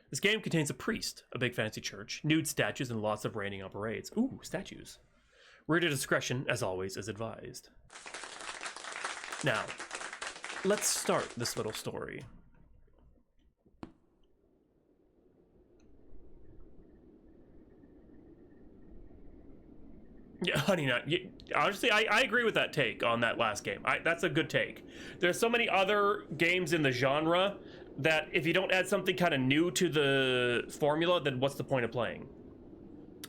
This game contains a priest, a big fancy church, nude statues, and lots of raining on parades. Ooh, statues. Reader discretion, as always, is advised. Now, let's start this little story. Yeah, Honey Nut. Honestly, I agree with that take on that last game. That's a good take. There's so many other games in the genre that if you don't add something kind of new to the formula, then what's the point of playing?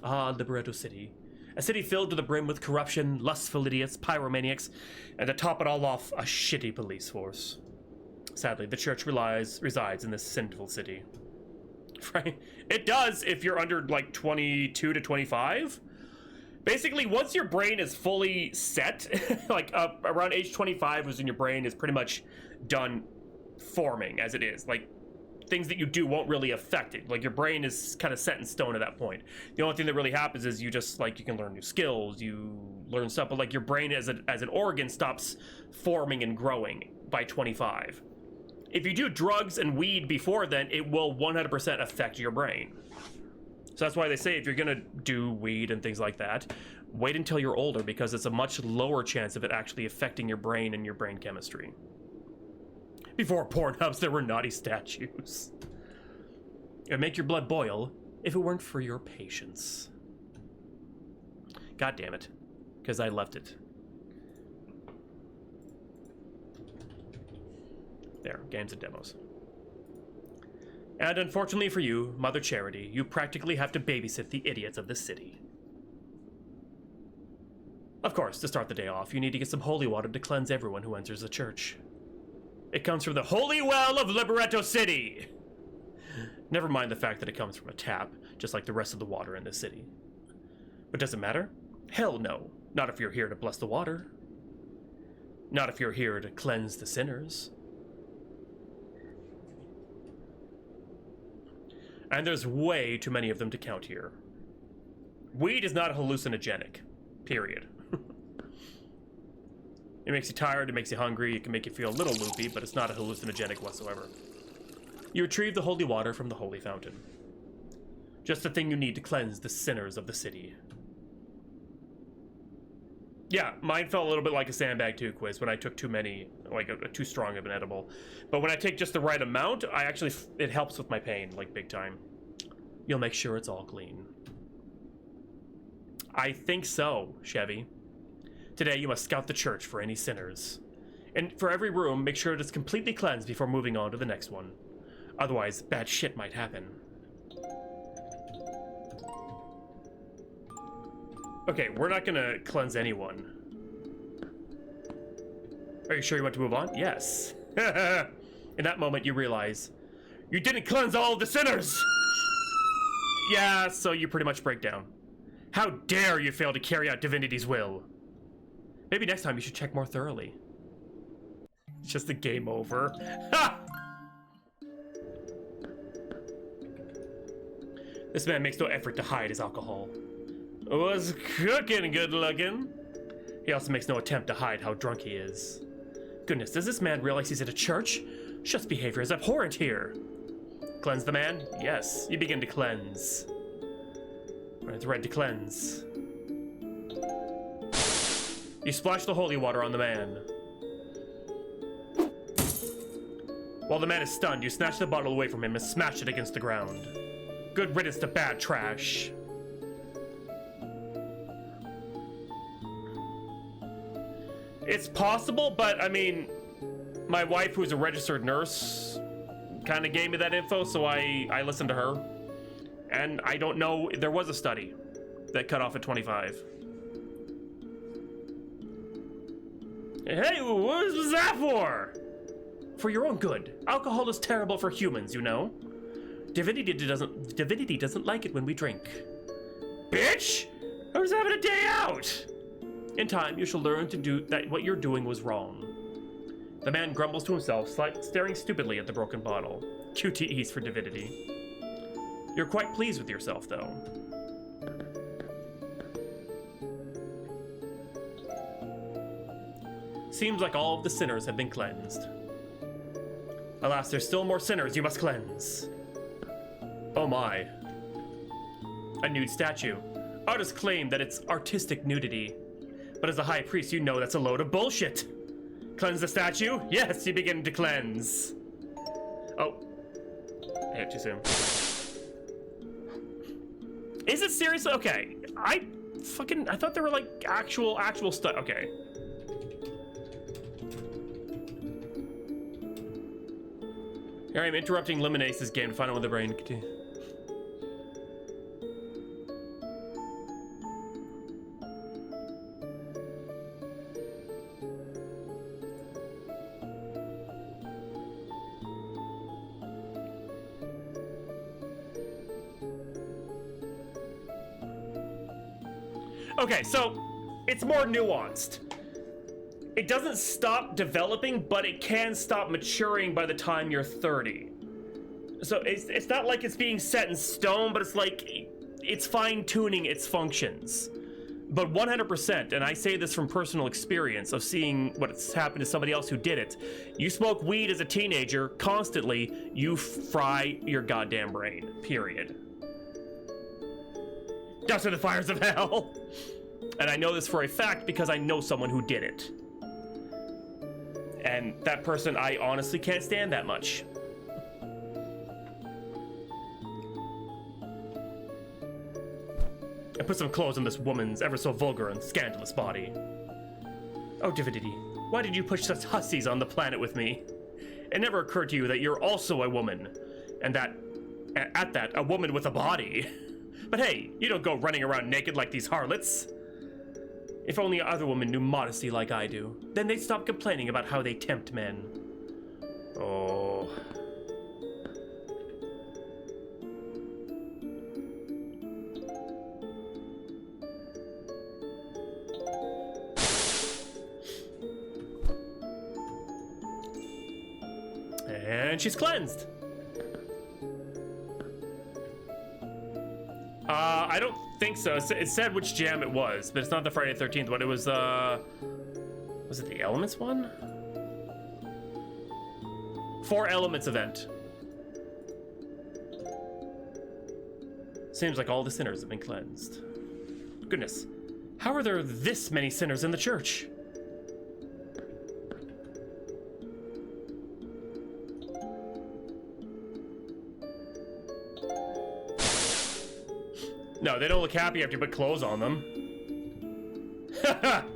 Ah, Liberato City. A city filled to the brim with corruption, lustful idiots, pyromaniacs, and to top it all off, a shitty police force. Sadly, the church resides in this sinful city. Right? It does if you're under like 22 to 25. Basically, once your brain is fully set, like around age 25 is when your brain is pretty much done forming as it is. Like, things that you do won't really affect it. Like, your brain is kind of set in stone at that point. The only thing that really happens is you just, like, you can learn new skills, you learn stuff, but, like, your brain as an organ stops forming and growing by 25. If you do drugs and weed before then, it will 100% affect your brain. So that's why they say if you're gonna do weed and things like that, wait until you're older, because it's a much lower chance of it actually affecting your brain and your brain chemistry. Before Pornhubs, there were naughty statues. It would make your blood boil if it weren't for your patience. God damn it, because I left it. There, games and demos. And unfortunately for you, Mother Charity, you practically have to babysit the idiots of the city. Of course, to start the day off, you need to get some holy water to cleanse everyone who enters the church. It comes from the holy well of Liberato City! Never mind the fact that it comes from a tap, just like the rest of the water in the city. But does it matter? Hell no. Not if you're here to bless the water. Not if you're here to cleanse the sinners. And there's way too many of them to count here. Weed is not hallucinogenic. Period. It makes you tired, it makes you hungry, it can make you feel a little loopy, but it's not a hallucinogenic whatsoever. You retrieve the holy water from the holy fountain. Just the thing you need to cleanse the sinners of the city. Yeah, mine felt a little bit like a sandbag 2 quiz when I took too many, like a too strong of an edible. But when I take just the right amount, it helps with my pain, like big time. You'll make sure it's all clean. I think so, Chevy. Today you must scout the church for any sinners. And for every room, make sure it is completely cleansed before moving on to the next one. Otherwise, bad shit might happen. Okay, we're not gonna cleanse anyone. Are you sure you want to move on? Yes. In that moment, you realize you didn't cleanse all of the sinners! Yeah, so you pretty much break down. How dare you fail to carry out divinity's will? Maybe next time you should check more thoroughly. It's just a game over. Ha! This man makes no effort to hide his alcohol. Was cooking good looking. He also makes no attempt to hide how drunk he is. Goodness, does this man realize he's at a church? Such behavior is abhorrent here. Cleanse the man? Yes, you begin to cleanse. It's red to cleanse. You splash the holy water on the man. While the man is stunned, you snatch the bottle away from him and smash it against the ground. Good riddance to bad trash. It's possible, but I mean, my wife, who's a registered nurse, kind of gave me that info, so I listened to her. And I don't know, there was a study that cut off at 25. Hey, what was that for? For your own good. Alcohol is terrible for humans, you know. Divinity doesn't like it when we drink. Bitch! I was having a day out! In time, you shall learn to do that what you're doing was wrong. The man grumbles to himself, staring stupidly at the broken bottle. QTEs for divinity. You're quite pleased with yourself, though. Seems like all of the sinners have been cleansed. Alas, there's still more sinners you must cleanse. my. A nude statue. Artists claim that it's artistic nudity. But as a high priest, you know that's a load of bullshit. Cleanse the statue? Yes, you begin to cleanse. Oh. I hit too soon. Is it seriously? Okay. I thought there were like actual stuff. Okay. Here I am interrupting Lemonace's game to find out what the brain could do. Okay, so it's more nuanced. It doesn't stop developing, but it can stop maturing by the time you're 30. So it's not like it's being set in stone, but it's like it's fine-tuning its functions. But 100%, and I say this from personal experience of seeing what's happened to somebody else who did it. You smoke weed as a teenager constantly, you fry your goddamn brain, period. Dust in the fires of hell. And I know this for a fact because I know someone who did it. And that person, I honestly can't stand that much. I put some clothes on this woman's ever so vulgar and scandalous body. Oh, divinity, why did you push such hussies on the planet with me? It never occurred to you that you're also a woman, and that, at that, a woman with a body. But hey, you don't go running around naked like these harlots. If only other women knew modesty like I do, then they'd stop complaining about how they tempt men. Oh. And she's cleansed. I don't think so. It said which jam it was, but it's not the Friday the 13th one. It was it the Elements one? 4 Elements event. Seems like all the sinners have been cleansed. Goodness, how are there this many sinners in the church? No, they don't look happy after you put clothes on them.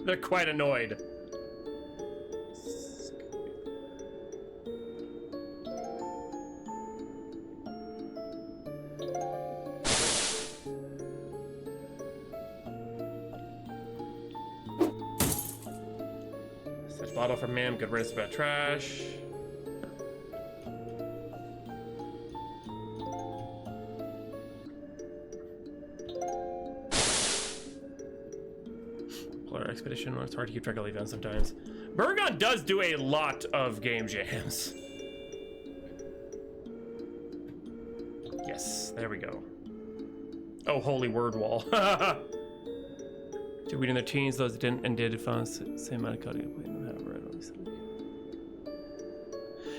They're quite annoyed. Such bottle from him, good riddance about trash. Expedition, it's hard to keep track of the events sometimes. Burgon does do a lot of game jams. Yes, there we go. Oh, holy word wall. Did we in their teens, those that didn't and did found the same amount of coding.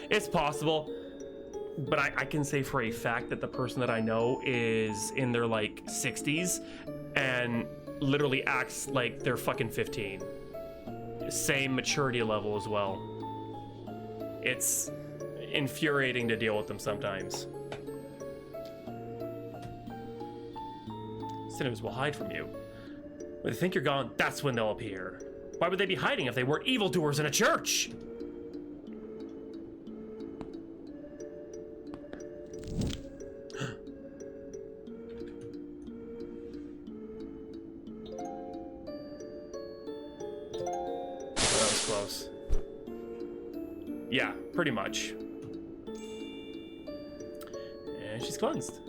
It's possible, but I can say for a fact that the person that I know is in their like 60s and literally acts like they're fucking 15. Same maturity level as well. It's infuriating to deal with them sometimes. Sinners will hide from you. When they think you're gone, that's when they'll appear. Why would they be hiding if they weren't evildoers in a church? Yeah, pretty much. And she's cleansed.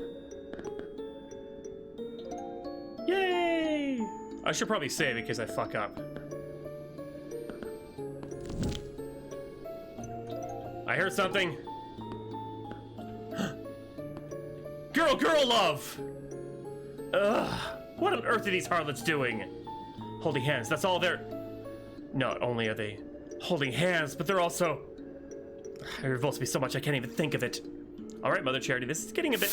Yay! I should probably save it because I fuck up. I heard something. Girl love! Ugh, what on earth are these harlots doing? Holding hands, that's all they're... Not only are they holding hands, but they're also... It revolts me so much I can't even think of it. All right, Mother Charity, this is getting a bit...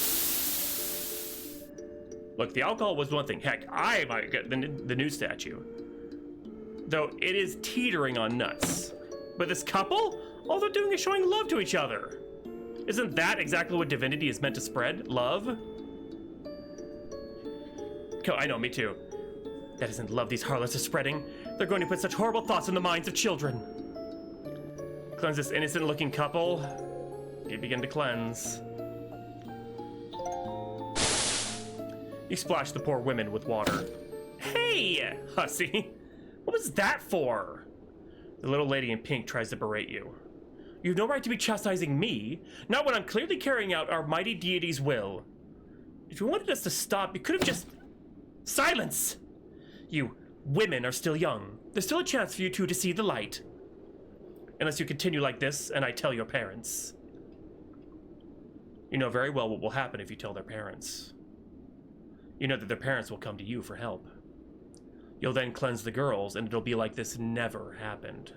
Look, the alcohol was one thing. Heck, I might get the new statue. Though it is teetering on nuts. But this couple? All they're doing is showing love to each other. Isn't that exactly what divinity is meant to spread? Love? I know, me too. That isn't love these harlots are spreading. They're going to put such horrible thoughts in the minds of children. Cleanse this innocent-looking couple. You begin to cleanse. You splash the poor women with water. Hey, hussy! What was that for? The little lady in pink tries to berate you. You have no right to be chastising me, not when I'm clearly carrying out our mighty deity's will. If you wanted us to stop, you could have just... Silence! You women are still young. There's still a chance for you two to see the light. Unless you continue like this, and I tell your parents. You know very well what will happen if you tell their parents. You know that their parents will come to you for help. You'll then cleanse the girls, and it'll be like this never happened.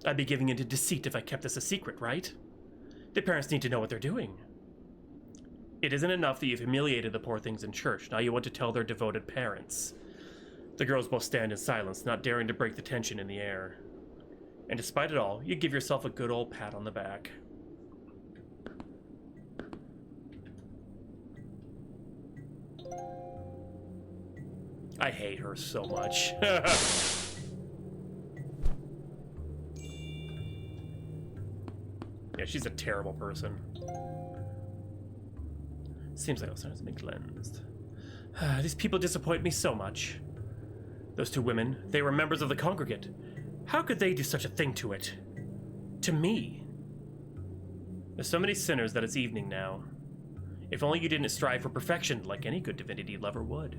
I'd be giving into deceit if I kept this a secret, right? The parents need to know what they're doing. It isn't enough that you've humiliated the poor things in church. Now you want to tell their devoted parents. The girls both stand in silence, not daring to break the tension in the air. And despite it all, you give yourself a good old pat on the back. I hate her so much. Yeah, she's a terrible person. Seems like all sinners have been cleansed. These people disappoint me so much. Those two women, they were members of the congregate. How could they do such a thing to it? To me? There's so many sinners that it's evening now. If only you didn't strive for perfection like any good divinity lover would.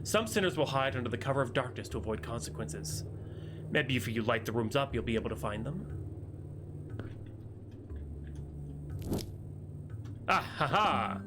Some sinners will hide under the cover of darkness to avoid consequences. Maybe if you light the rooms up, you'll be able to find them. Ah, ha, ha!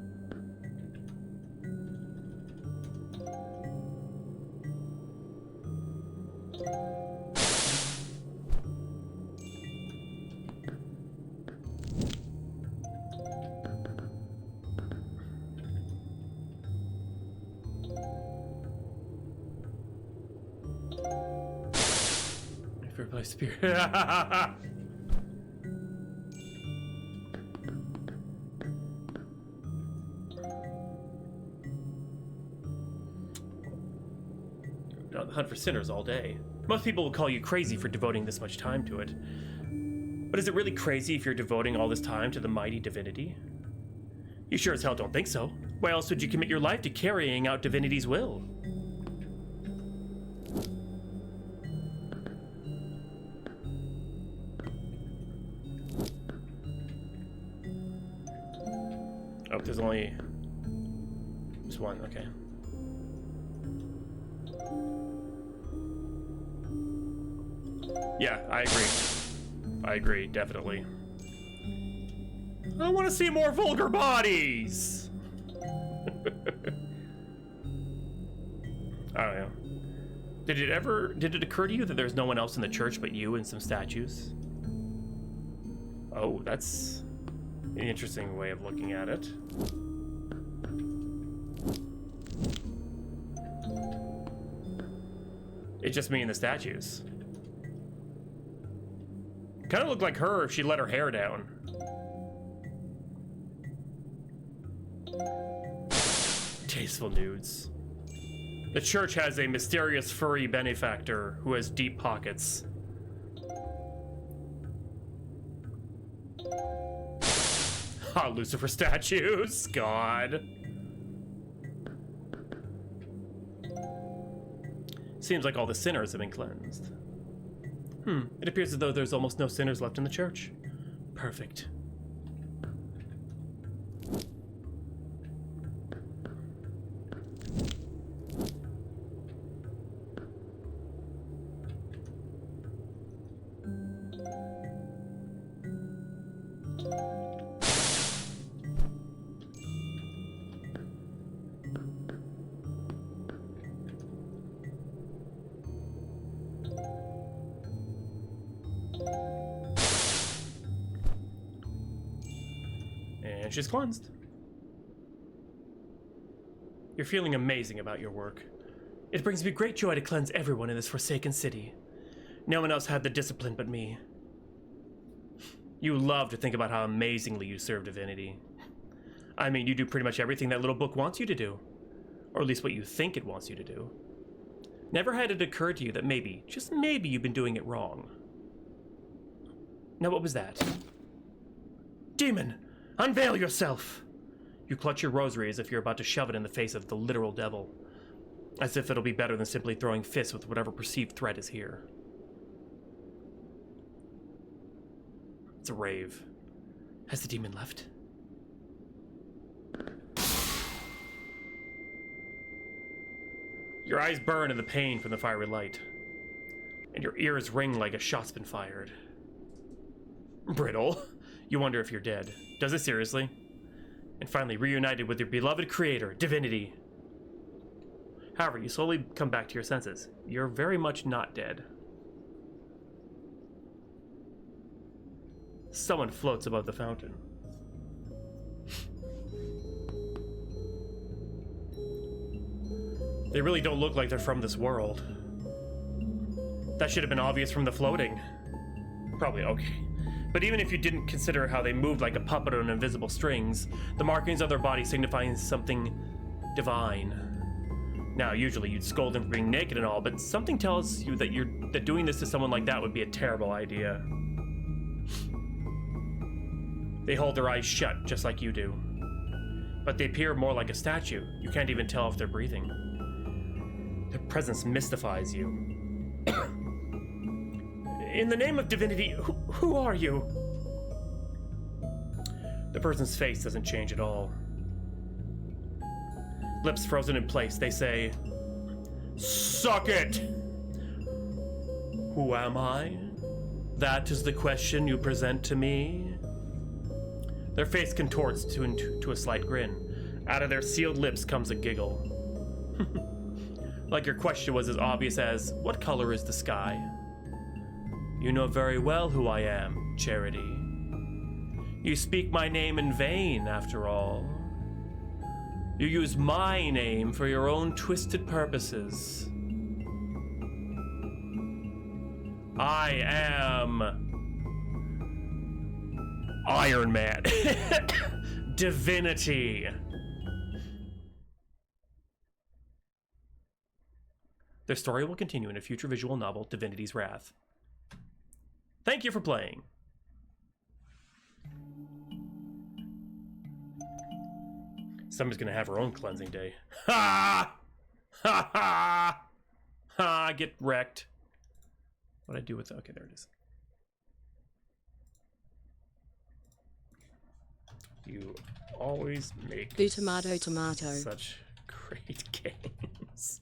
If you replace spirit. On the hunt for sinners all day. Most people will call you crazy for devoting this much time to it. But is it really crazy if you're devoting all this time to the mighty divinity? You sure as hell don't think so. Why else would you commit your life to carrying out divinity's will? Oh, there's only... just one, okay. Yeah, I agree. I agree, definitely. I want to see more vulgar bodies! I don't know. Did it occur to you that there's no one else in the church but you and some statues? Oh, that's an interesting way of looking at it. It's just me and the statues. Kind of looked like her if she let her hair down. Tasteful nudes. The church has a mysterious furry benefactor who has deep pockets. Ah, Lucifer statues. God. Seems like all the sinners have been cleansed. It appears as though there's almost no sinners left in the church. Perfect. And she's cleansed. You're feeling amazing about your work. It brings me great joy to cleanse everyone in this forsaken city. No one else had the discipline but me. You love to think about how amazingly you serve divinity. I mean, you do pretty much everything that little book wants you to do. Or at least what you think it wants you to do. Never had it occur to you that maybe, just maybe, you've been doing it wrong. Now what was that? Demon! Unveil yourself! You clutch your rosary as if you're about to shove it in the face of the literal devil. As if it'll be better than simply throwing fists with whatever perceived threat is here. It's a rave. Has the demon left? Your eyes burn in the pain from the fiery light, and your ears ring like a shot's been fired. Brittle, you wonder if you're dead. Does it seriously? And finally reunited with your beloved creator, divinity. However, you slowly come back to your senses. You're very much not dead. Someone floats above the fountain. They really don't look like they're from this world. That should have been obvious from the floating. Probably okay. But even if you didn't consider how they moved like a puppet on invisible strings, the markings on their body signifying something divine. Now, usually you'd scold them for being naked and all, but something tells you that doing this to someone like that would be a terrible idea. They hold their eyes shut, just like you do. But they appear more like a statue. You can't even tell if they're breathing. Their presence mystifies you. In the name of divinity, who are you? The person's face doesn't change at all. Lips frozen in place, they say, "Suck it!" Who am I? That is the question you present to me? Their face contorts to a slight grin. Out of their sealed lips comes a giggle. Like your question was as obvious as, what color is the sky? You know very well who I am, Charity. You speak my name in vain, after all. You use my name for your own twisted purposes. I am Iron Man. Divinity. Their story will continue in a future visual novel, Divinity's Wrath. Thank you for playing. Somebody's gonna have her own cleansing day. Ha! Ha ha! Ha! Get wrecked. What'd I do with it? Okay, there it is. You always make tomato. Such great games.